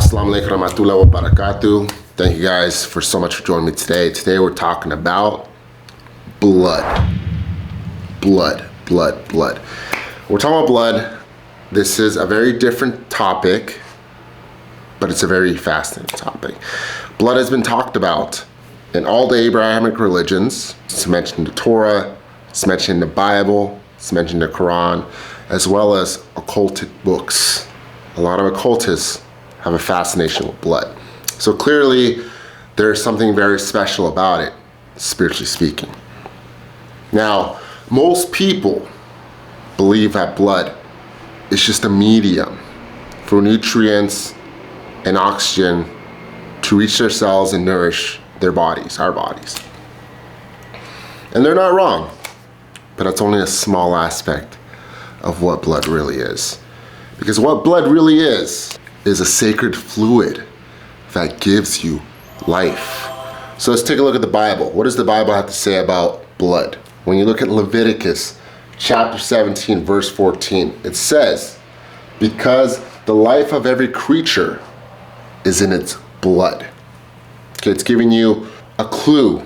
Assalamu alaikum warahmatullahi wabarakatuh. Thank you guys for so much for joining me today. Today we're talking about blood. Blood. We're talking about blood. This is a very different topic, but it's a very fascinating topic. Blood has been talked about in all the Abrahamic religions. It's mentioned in the Torah, it's mentioned in the Bible, it's mentioned in the Quran, as well as occultic books. A lot of occultists have a fascination with blood. So clearly, there's something very special about it, spiritually speaking. Now, most people believe that blood is just a medium for nutrients and oxygen to reach their cells and nourish their bodies, our bodies. And they're not wrong, but that's only a small aspect of what blood really is. Because what blood really is a sacred fluid that gives you life. So let's take a look at the Bible. What does the Bible have to say about blood? When you look at Leviticus chapter 17, verse 14, it says, because the life of every creature is in its blood. Okay, it's giving you a clue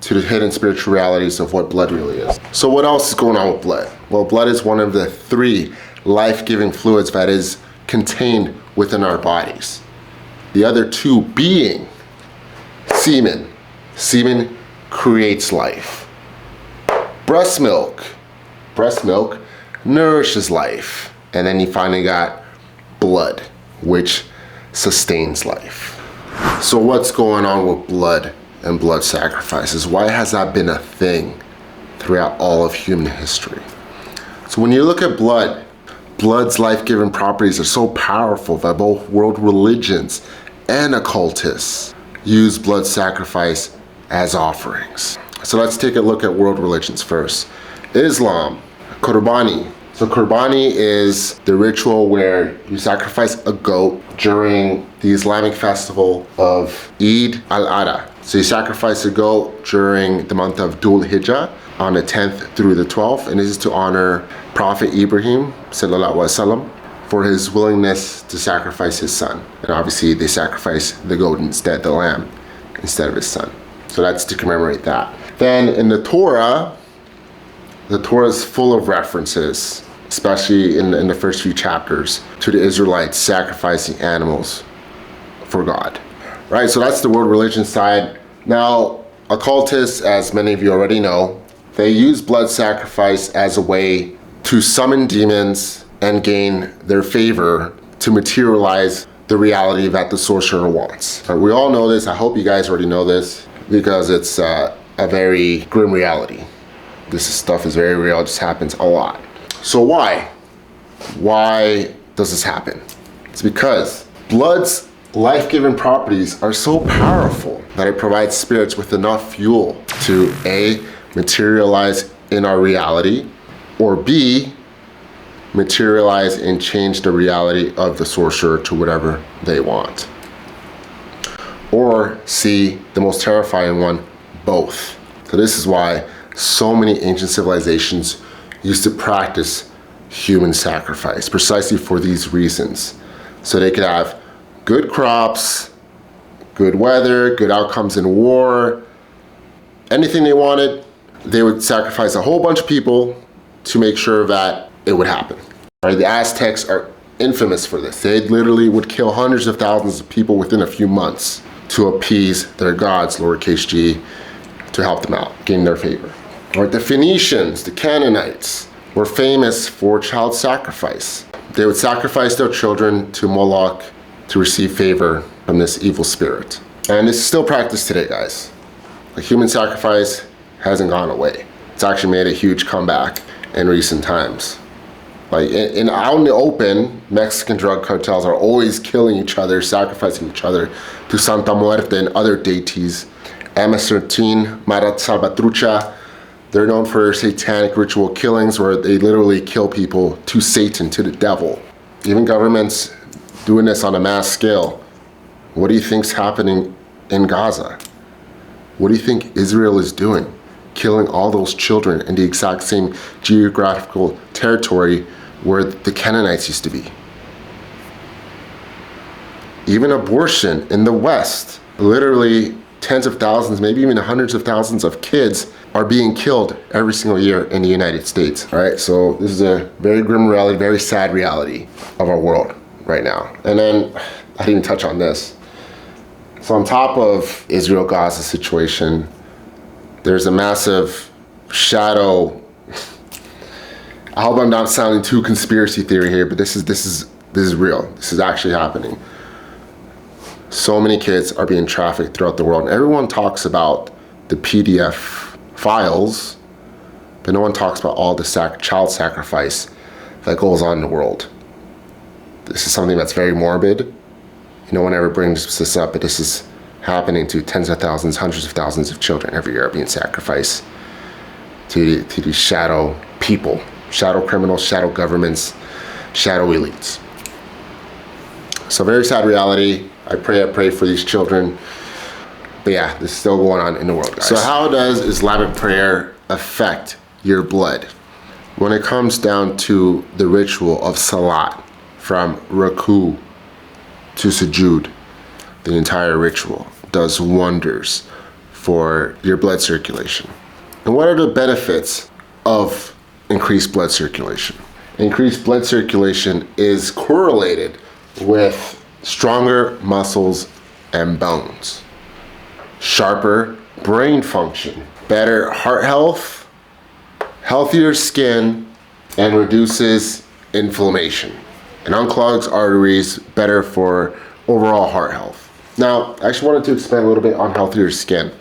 to the hidden spiritual realities of what blood really is. So what else is going on with blood? Well, blood is one of the three life-giving fluids that is contained within our bodies. The other two being semen. Semen creates life. Breast milk nourishes life. And then you finally got blood, which sustains life. So what's going on with blood and blood sacrifices? Why has that been a thing throughout all of human history? So when you look at blood's life-giving properties are so powerful that both world religions and occultists use blood sacrifice as offerings. So let's take a look at world religions first. Islam, Qurbani. So Qurbani is the ritual where you sacrifice a goat during the Islamic festival of Eid al-Adha. So you sacrifice a goat during the month of Dhul Hijjah on the 10th through the 12th, and this is to honor Prophet Ibrahim sallallahu alaihi wasallam for his willingness to sacrifice his son. And obviously they sacrifice the goat instead, the lamb, instead of his son. So that's to commemorate that. Then in the Torah is full of references, especially in the first few chapters, to the Israelites sacrificing animals for God. Right, so that's the world religion side. Now, occultists, as many of you already know, they use blood sacrifice as a way to summon demons and gain their favor to materialize the reality that the sorcerer wants. We all know this. I hope you guys already know this because it's a very grim reality. This stuff is very real. It just happens a lot. So why? Why does this happen? It's because blood's life-giving properties are so powerful that it provides spirits with enough fuel to A, materialize in our reality, or B, materialize and change the reality of the sorcerer to whatever they want. Or C, the most terrifying one, both. So this is why so many ancient civilizations used to practice human sacrifice, precisely for these reasons. So they could have good crops, good weather, good outcomes in war, anything they wanted, they would sacrifice a whole bunch of people to make sure that it would happen. Right? The Aztecs are infamous for this. They literally would kill hundreds of thousands of people within a few months to appease their gods, lowercase g, to help them out, gain their favor. Right? The Phoenicians, the Canaanites, were famous for child sacrifice. They would sacrifice their children to Moloch to receive favor from this evil spirit. And this is still practiced today, guys. The human sacrifice hasn't gone away. It's actually made a huge comeback in recent times. Like out in the open, Mexican drug cartels are always killing each other, sacrificing each other to Santa Muerte and other deities. MS-13, Marat Salvatrucha, they're known for satanic ritual killings where they literally kill people to Satan, to the devil. Even governments doing this on a mass scale. What do you think's happening in Gaza? What do you think Israel is doing? Killing all those children in the exact same geographical territory where the Canaanites used to be. Even abortion in the West, literally tens of thousands, maybe even hundreds of thousands of kids are being killed every single year in the United States, right? So this is a very grim reality, very sad reality of our world right now. And then I didn't even touch on this. So on top of Israel-Gaza situation, there's a massive shadow. I hope I'm not sounding too conspiracy theory here, but this is real. This is actually happening. So many kids are being trafficked throughout the world. And everyone talks about the PDF files, but no one talks about all the child sacrifice that goes on in the world. This is something that's very morbid. No one ever brings this up, but this is happening to tens of thousands, hundreds of thousands of children every year are being sacrificed to these shadow people, shadow criminals, shadow governments, shadow elites. So very sad reality. I pray for these children. But yeah, this is still going on in the world, guys. So how does Islamic prayer affect your blood? When it comes down to the ritual of salat, from ruku to sujood, the entire ritual does wonders for your blood circulation. And what are the benefits of increased blood circulation? Increased blood circulation is correlated with stronger muscles and bones, sharper brain function, better heart health, healthier skin, and reduces inflammation. And unclogs arteries, better for overall heart health. Now, I actually wanted to expand a little bit on healthier skin.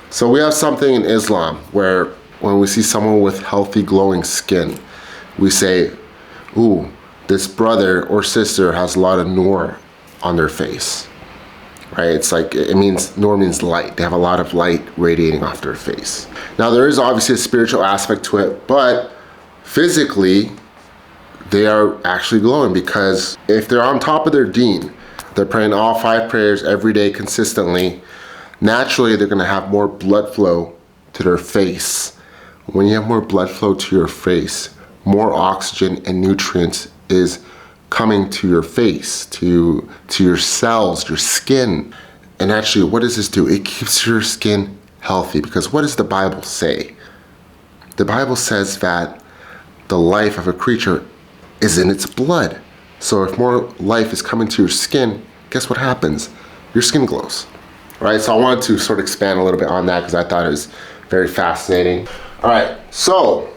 So we have something in Islam where when we see someone with healthy glowing skin, we say, ooh, this brother or sister has a lot of nur on their face, right? It's like, it means, nur means light. They have a lot of light radiating off their face. Now there is obviously a spiritual aspect to it, but physically, they are actually glowing because if they're on top of their deen, they're praying all 5 prayers every day consistently, naturally they're gonna have more blood flow to their face. When you have more blood flow to your face, more oxygen and nutrients is coming to your face, to your cells, your skin. And actually, what does this do? It keeps your skin healthy, because what does the Bible say? The Bible says that the life of a creature is in its blood. So if more life is coming to your skin, guess what happens? Your skin glows, right? So I wanted to sort of expand a little bit on that because I thought it was very fascinating. All right, so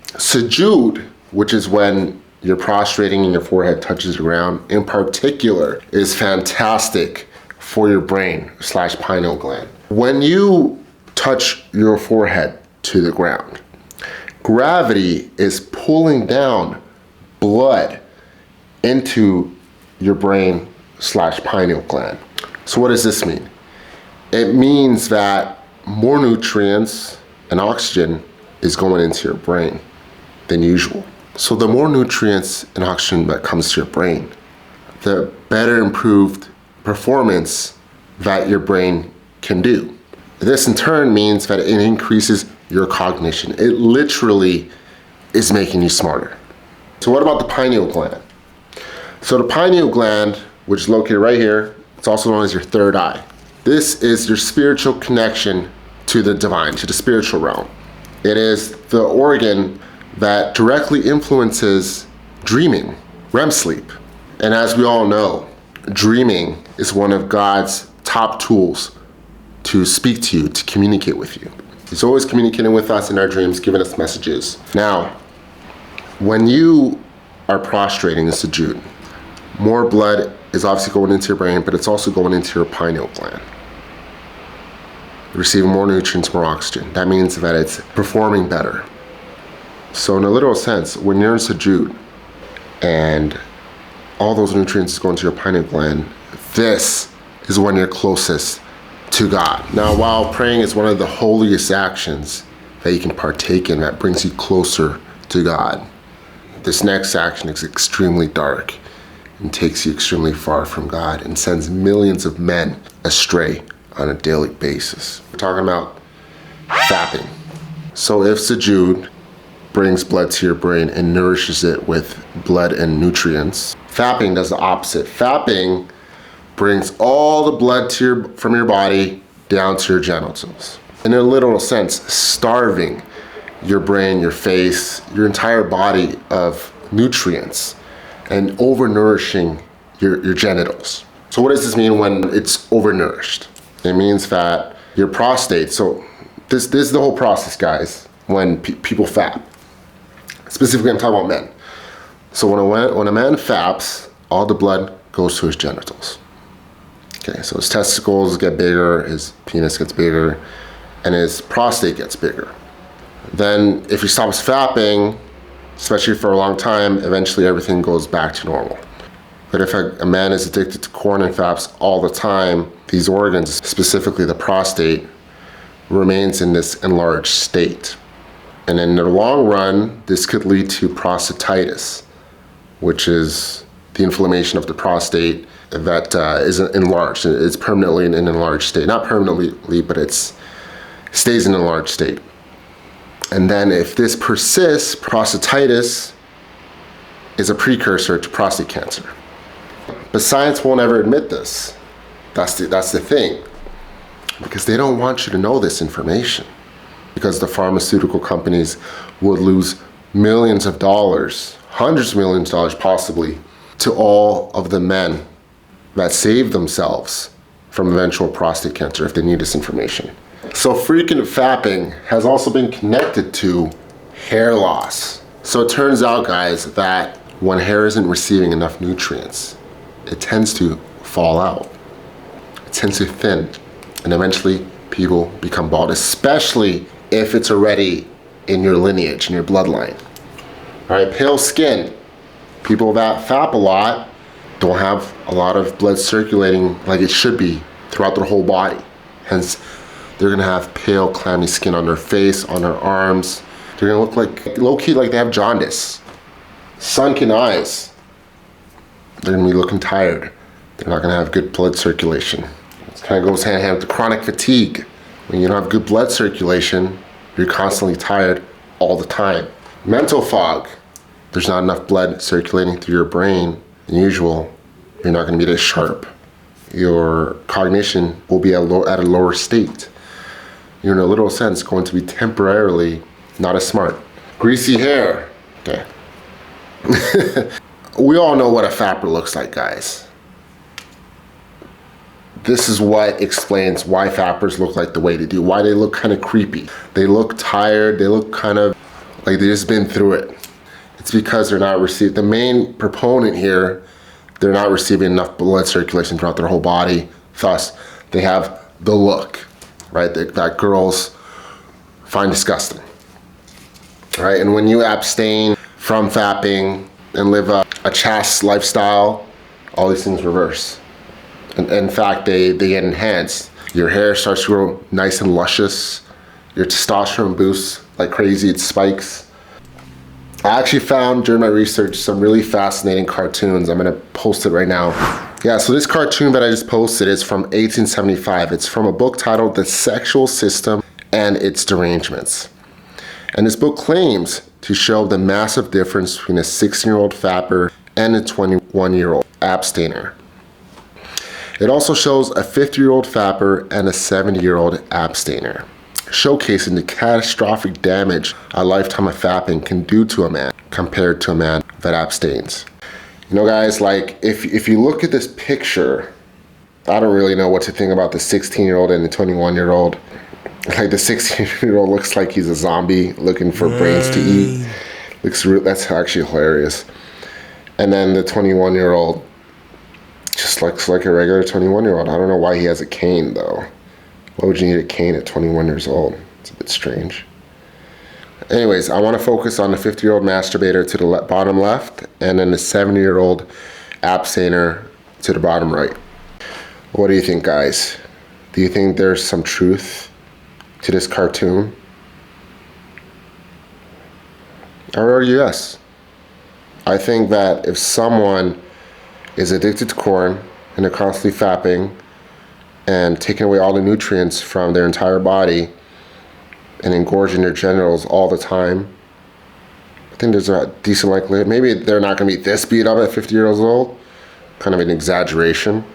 sujood, which is when you're prostrating and your forehead touches the ground, in particular, is fantastic for your brain / pineal gland. When you touch your forehead to the ground, gravity is pulling down blood into your brain / pineal gland. So what does this mean? It means that more nutrients and oxygen is going into your brain than usual. So the more nutrients and oxygen that comes to your brain, the better improved performance that your brain can do. This in turn means that it increases your cognition. It literally is making you smarter. So what about the pineal gland? So the pineal gland, which is located right here, it's also known as your third eye. This is your spiritual connection to the divine, to the spiritual realm. It is the organ that directly influences dreaming, REM sleep. And as we all know, dreaming is one of God's top tools to speak to you, to communicate with you. He's always communicating with us in our dreams, giving us messages. Now, when you are prostrating in sujood, more blood is obviously going into your brain, but it's also going into your pineal gland. You're receiving more nutrients, more oxygen. That means that it's performing better. So in a literal sense, when you're in sujood and all those nutrients go into your pineal gland, this is when you're closest to God. Now, while praying is one of the holiest actions that you can partake in that brings you closer to God, this next action is extremely dark and takes you extremely far from God and sends millions of men astray on a daily basis. We're talking about fapping. So if sujood brings blood to your brain and nourishes it with blood and nutrients, fapping does the opposite. Fapping brings all the blood from your body down to your genitals. In a literal sense, starving your brain, your face, your entire body of nutrients and overnourishing your genitals. So what does this mean when it's overnourished? It means that your prostate, so this is the whole process, guys, when people fap. Specifically, I'm talking about men. So when a man faps, all the blood goes to his genitals. Okay, so his testicles get bigger, his penis gets bigger, and his prostate gets bigger. Then if he stops fapping, especially for a long time, eventually everything goes back to normal. But if a man is addicted to corn and faps all the time, these organs, specifically the prostate, remains in this enlarged state. And in the long run, this could lead to prostatitis, which is the inflammation of the prostate that is enlarged. It's permanently in an enlarged state. Not permanently, but it stays in an enlarged state. And then if this persists, prostatitis is a precursor to prostate cancer. But science won't ever admit this. That's the thing. Because they don't want you to know this information. Because the pharmaceutical companies would lose millions of dollars, hundreds of millions of dollars possibly, to all of the men that save themselves from eventual prostate cancer if they need this information. So frequent fapping has also been connected to hair loss. So it turns out, guys, that when hair isn't receiving enough nutrients, it tends to fall out. It tends to thin, and eventually people become bald, especially if it's already in your lineage, in your bloodline. All right, pale skin. People that fap a lot don't have a lot of blood circulating like it should be throughout their whole body. Hence, they're gonna have pale, clammy skin on their face, on their arms. They're gonna look like, low-key, like they have jaundice. Sunken eyes. They're gonna be looking tired. They're not gonna have good blood circulation. It kind of goes hand in hand with the chronic fatigue. When you don't have good blood circulation, you're constantly tired all the time. Mental fog. There's not enough blood circulating through your brain than usual. You're not gonna be as sharp. Your cognition will be at a lower state. You're in a literal sense going to be temporarily not as smart. Greasy hair. Okay. We all know what a fapper looks like, guys. This is what explains why fappers look like the way they do, why they look kind of creepy. They look tired, they look kind of like they've just been through it. It's because they're not receiving, the main proponent here, they're not receiving enough blood circulation throughout their whole body. Thus, they have the look, right, that girls find disgusting. All right, and when you abstain from fapping and live a chaste lifestyle, all these things reverse. And in fact, they get enhanced. Your hair starts to grow nice and luscious. Your testosterone boosts like crazy, it spikes. I actually found during my research some really fascinating cartoons. I'm gonna post it right now. Yeah, so this cartoon that I just posted is from 1875. It's from a book titled The Sexual System and Its Derangements. And this book claims to show the massive difference between a 16-year-old fapper and a 21-year-old abstainer. It also shows a 50-year-old fapper and a 70-year-old abstainer, showcasing the catastrophic damage a lifetime of fapping can do to a man compared to a man that abstains. You know, guys, like if you look at this picture, I don't really know what to think about the 16-year-old and the 21-year-old. Like the 16-year-old looks like he's a zombie looking for brains to eat. That's actually hilarious. And then the 21-year-old just looks like a regular 21-year-old. I don't know why he has a cane though. Why would you need a cane at 21 years old? It's a bit strange. Anyways, I want to focus on the 50-year-old masturbator to the bottom left and then the 70-year-old abstainer to the bottom right. What do you think, guys? Do you think there's some truth to this cartoon? I would argue yes. I think that if someone is addicted to corn and they're constantly fapping and taking away all the nutrients from their entire body and engorging their genitals all the time, I think there's a decent likelihood. Maybe they're not going to be this beat up at 50 years old, kind of an exaggeration.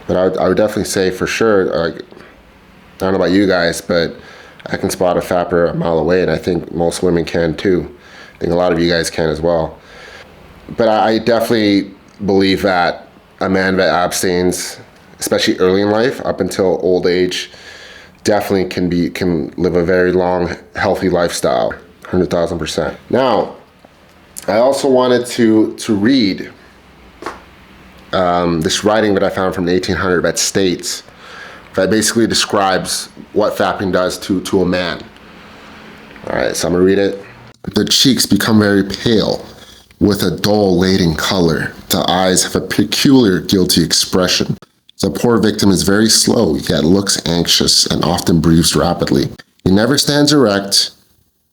But I would definitely say for sure, like, I don't know about you guys, but I can spot a fapper a mile away, and I think most women can too. I think a lot of you guys can as well. But I definitely believe that a man that abstains, especially early in life, up until old age, definitely can live a very long, healthy lifestyle, 100,000%. Now, I also wanted to read this writing that I found from the 1800 that states, that basically describes what fapping does to a man. All right, so I'm gonna read it. The cheeks become very pale with a dull leaden color. The eyes have a peculiar guilty expression. The poor victim is very slow, yet looks anxious and often breathes rapidly. He never stands erect.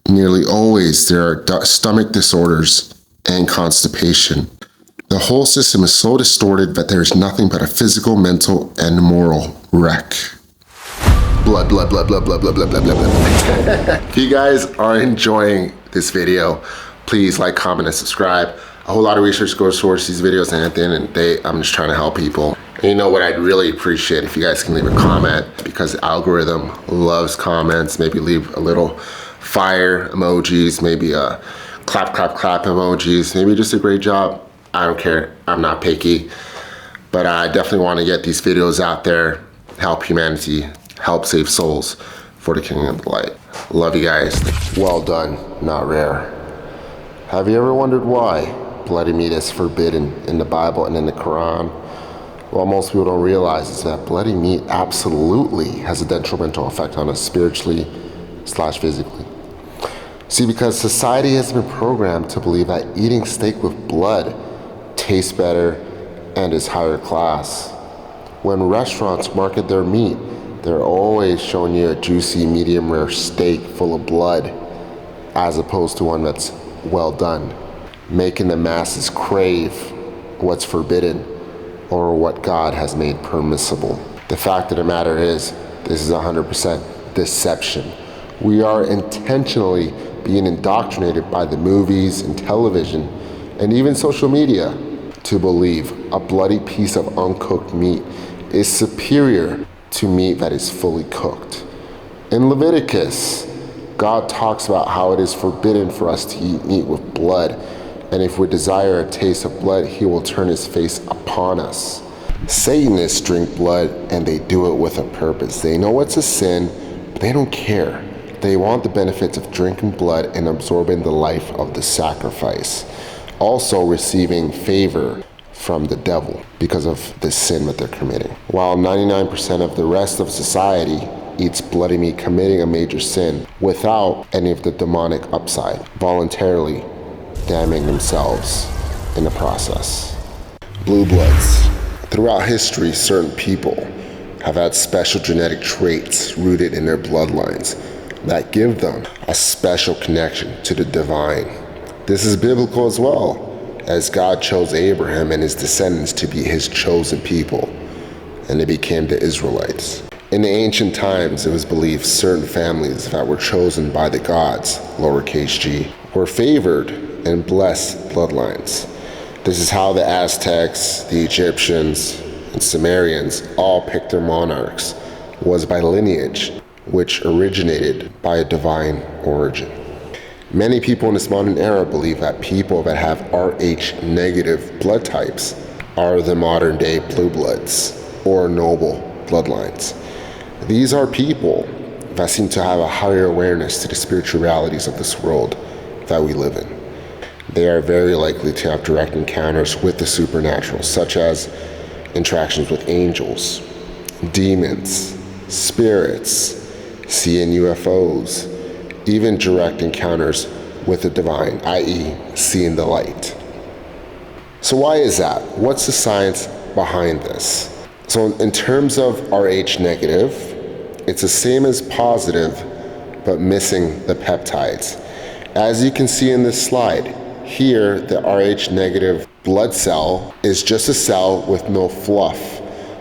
Nearly always there are stomach disorders and constipation. The whole system is so distorted that there is nothing but a physical, mental, and moral wreck. Blood, blood, blood, blood, blood, blood, blood, blood, blood, blood. If you guys are enjoying this video, please like, comment, and subscribe. A whole lot of research goes towards these videos, and at the end of the day, I'm just trying to help people. And you know what I'd really appreciate if you guys can leave a comment, because the algorithm loves comments. Maybe leave a little fire emojis, maybe a clap, clap, clap emojis, maybe just a great job. I don't care, I'm not picky. But I definitely want to get these videos out there, help humanity, help save souls for the kingdom of light. Love you guys. Well done, not rare. Have you ever wondered why bloody meat is forbidden in the Bible and in the Quran? Well, most people don't realize is that bloody meat absolutely has a detrimental effect on us spiritually / physically. See, because society has been programmed to believe that eating steak with blood tastes better and is higher class. When restaurants market their meat, they're always showing you a juicy, medium rare steak full of blood, as opposed to one that's well done, making the masses crave what's forbidden or what God has made permissible. The fact of the matter is, this is 100% deception. We are intentionally being indoctrinated by the movies and television and even social media to believe a bloody piece of uncooked meat is superior to meat that is fully cooked. In Leviticus, God talks about how it is forbidden for us to eat meat with blood, and if we desire a taste of blood, he will turn his face upon us. Satanists drink blood, and they do it with a purpose. They know it's a sin, but they don't care. They want the benefits of drinking blood and absorbing the life of the sacrifice. Also receiving favor from the devil because of the sin that they're committing. While 99% of the rest of society eats bloody meat, committing a major sin without any of the demonic upside, voluntarily damning themselves in the process. Blue bloods. Throughout history, certain people have had special genetic traits rooted in their bloodlines that give them a special connection to the divine. This is biblical as well, as God chose Abraham and his descendants to be his chosen people, and they became the Israelites. In the ancient times, it was believed certain families that were chosen by the gods, lowercase g, were favored and blessed bloodlines. This is how the Aztecs, the Egyptians, and Sumerians all picked their monarchs, was by lineage, which originated by a divine origin. Many people in this modern era believe that people that have Rh negative blood types are the modern day blue bloods or noble bloodlines. These are people that seem to have a higher awareness to the spiritualities of this world that we live in. They are very likely to have direct encounters with the supernatural, such as interactions with angels, demons, spirits, seeing UFOs, even direct encounters with the divine, i.e. seeing the light. So why is that? What's the science behind this? So in terms of Rh negative, it's the same as positive, but missing the peptides. As you can see in this slide, here the Rh negative blood cell is just a cell with no fluff,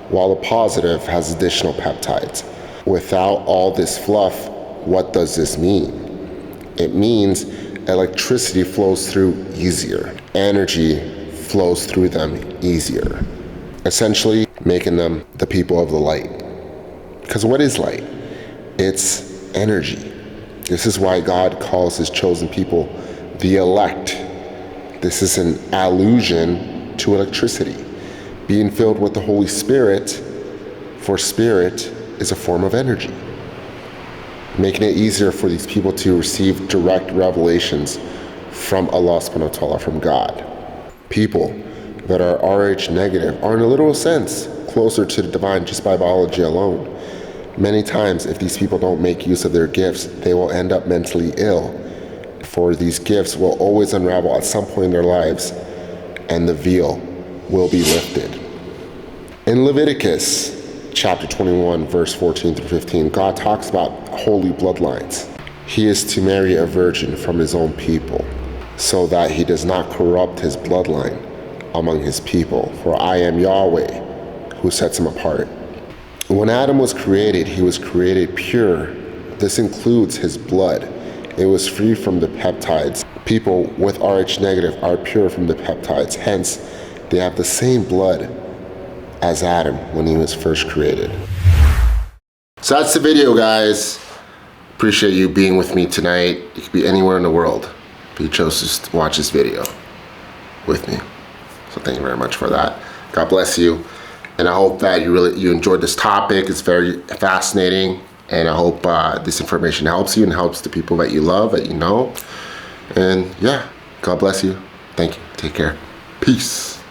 while the positive has additional peptides. Without all this fluff, what does this mean? It means electricity flows through easier. Energy flows through them easier. Essentially, making them the people of the light. Because what is light? It's energy. This is why God calls his chosen people the elect. This is an allusion to electricity. Being filled with the Holy Spirit, for spirit is a form of energy. Making it easier for these people to receive direct revelations from Allah subhanahu wa ta'ala, from God. People that are RH negative are in a literal sense closer to the divine just by biology alone. Many times, if these people don't make use of their gifts, they will end up mentally ill. For these gifts will always unravel at some point in their lives, and the veil will be lifted. In Leviticus chapter 21, verse 14 through 15, God talks about holy bloodlines. He is to marry a virgin from his own people, so that he does not corrupt his bloodline among his people. For I am Yahweh, who sets him apart. When Adam was created, he was created pure. This includes his blood. It was free from the peptides. People with RH negative are pure from the peptides. Hence, they have the same blood as Adam when he was first created. So that's the video, guys. Appreciate you being with me tonight. You could be anywhere in the world, but you chose to watch this video with me. So thank you very much for that. God bless you. And I hope that you enjoyed this topic. It's very fascinating. And I hope this information helps you and helps the people that you love, that you know. And yeah, God bless you. Thank you. Take care. Peace.